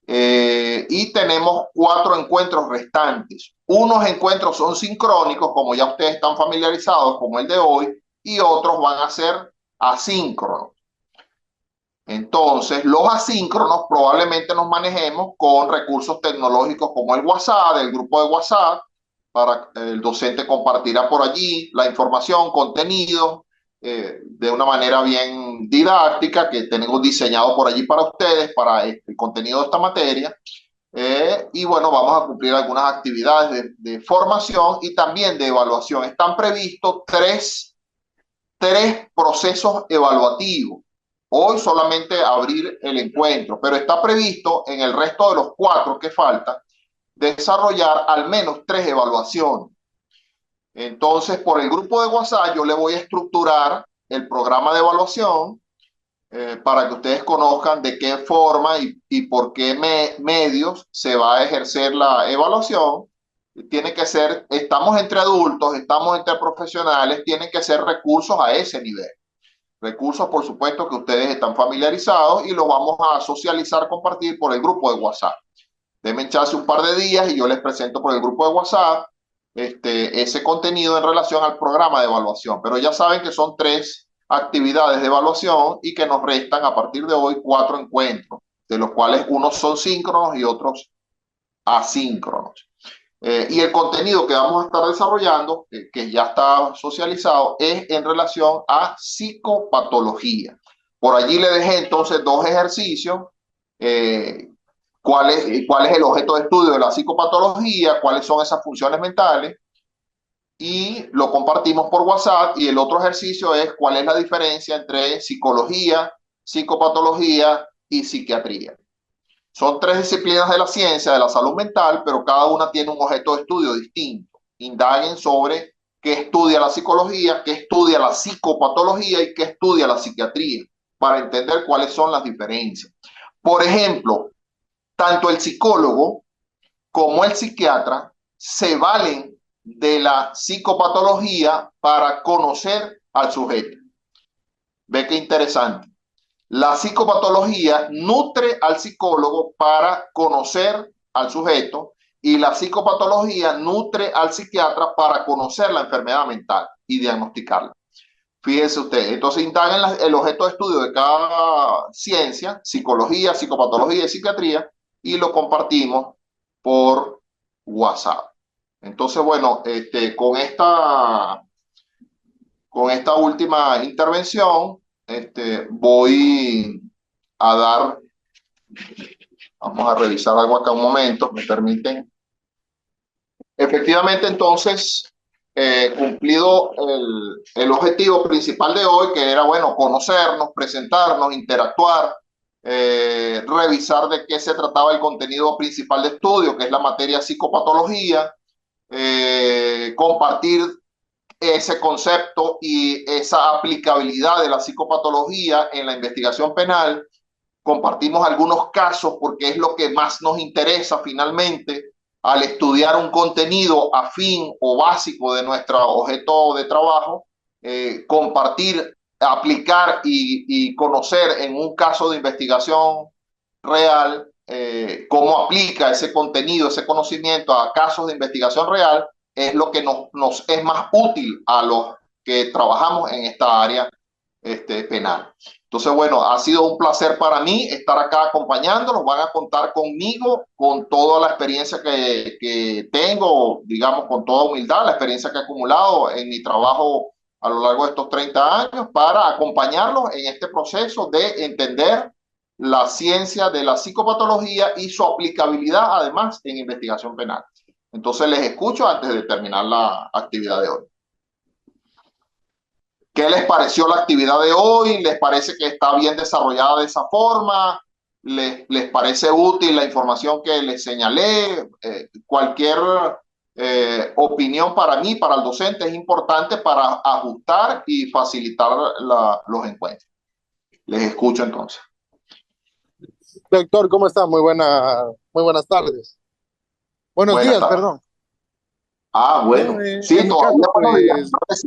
Y tenemos 4 encuentros restantes. Unos encuentros son sincrónicos, como ya ustedes están familiarizados, como el de hoy, y otros van a ser asíncronos. Entonces, los asíncronos probablemente nos manejemos con recursos tecnológicos como el WhatsApp, el grupo de WhatsApp, para el docente compartirá por allí la información, contenido, de una manera bien didáctica que tenemos diseñado por allí para ustedes, para el contenido de esta materia. Y bueno, vamos a cumplir algunas actividades de formación y también de evaluación. Están previstos tres procesos evaluativos. Hoy solamente abrir el encuentro, pero está previsto en el resto de los 4 que faltan desarrollar al menos 3 evaluaciones. Entonces, por el grupo de WhatsApp yo le voy a estructurar el programa de evaluación para que ustedes conozcan de qué forma y por qué medios se va a ejercer la evaluación. Tiene que ser, estamos entre adultos, estamos entre profesionales, tienen que ser recursos a ese nivel. Recursos, por supuesto, que ustedes están familiarizados y los vamos a socializar, compartir por el grupo de WhatsApp. Denme chance un par de días y yo les presento por el grupo de WhatsApp ese contenido en relación al programa de evaluación. Pero ya saben que son 3 actividades de evaluación y que nos restan a partir de hoy 4 encuentros, de los cuales unos son síncronos y otros asíncronos. Y el contenido que vamos a estar desarrollando, que ya está socializado, es en relación a psicopatología. Por allí le dejé entonces 2 ejercicios. ¿Cuál es el objeto de estudio de la psicopatología? ¿Cuáles son esas funciones mentales? Y lo compartimos por WhatsApp. Y el otro ejercicio es cuál es la diferencia entre psicología, psicopatología y psiquiatría. Son 3 disciplinas de la ciencia de la salud mental, pero cada una tiene un objeto de estudio distinto. Indaguen sobre qué estudia la psicología, qué estudia la psicopatología y qué estudia la psiquiatría, para entender cuáles son las diferencias. Por ejemplo, tanto el psicólogo como el psiquiatra se valen de la psicopatología para conocer al sujeto. Ve qué interesante. La psicopatología nutre al psicólogo para conocer al sujeto y la psicopatología nutre al psiquiatra para conocer la enfermedad mental y diagnosticarla. Fíjese usted, entonces indagan el objeto de estudio de cada ciencia, psicología, psicopatología y psiquiatría, y lo compartimos por WhatsApp. Entonces, bueno, con esta última intervención, voy a dar, vamos a revisar algo acá un momento, me permiten. Efectivamente, entonces, cumplido el objetivo principal de hoy, que era, bueno, conocernos, presentarnos, interactuar, revisar de qué se trataba el contenido principal de estudio, que es la materia psicopatología, compartir ese concepto y esa aplicabilidad de la psicopatología en la investigación penal. Compartimos algunos casos porque es lo que más nos interesa finalmente al estudiar un contenido afín o básico de nuestro objeto de trabajo, compartir, aplicar y conocer en un caso de investigación real cómo aplica ese contenido, ese conocimiento a casos de investigación real, es lo que nos es más útil a los que trabajamos en esta área penal. Entonces, bueno, ha sido un placer para mí estar acá acompañándolos. Van a contar conmigo con toda la experiencia que tengo, digamos, con toda humildad, la experiencia que he acumulado en mi trabajo a lo largo de estos 30 años para acompañarlos en este proceso de entender la ciencia de la psicopatología y su aplicabilidad, además, en investigación penal. Entonces, les escucho antes de terminar la actividad de hoy. ¿Qué les pareció la actividad de hoy? ¿Les parece que está bien desarrollada de esa forma? ¿Les parece útil la información que les señalé? Cualquier opinión para mí, para el docente, es importante para ajustar y facilitar los encuentros. Les escucho entonces. Doctor, ¿cómo está? Muy buenas tardes. Buenos días, Tardes. perdón. Bueno. Sí, en mi todavía caso, pues,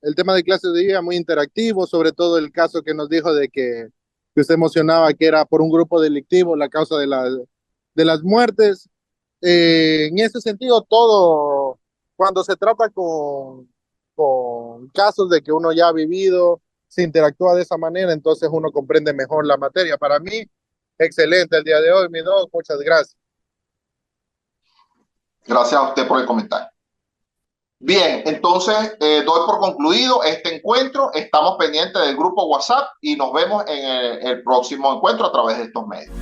el tema de clase de día muy interactivo, sobre todo el caso que nos dijo de que usted mencionaba que era por un grupo delictivo la causa de las muertes. En ese sentido, todo, cuando se trata con casos de que uno ya ha vivido, se interactúa de esa manera, entonces uno comprende mejor la materia. Para mí, excelente el día de hoy, mi doc, muchas gracias. Gracias a usted por el comentario. Bien, entonces doy por concluido este encuentro. Estamos pendientes del grupo WhatsApp y nos vemos en el próximo encuentro a través de estos medios.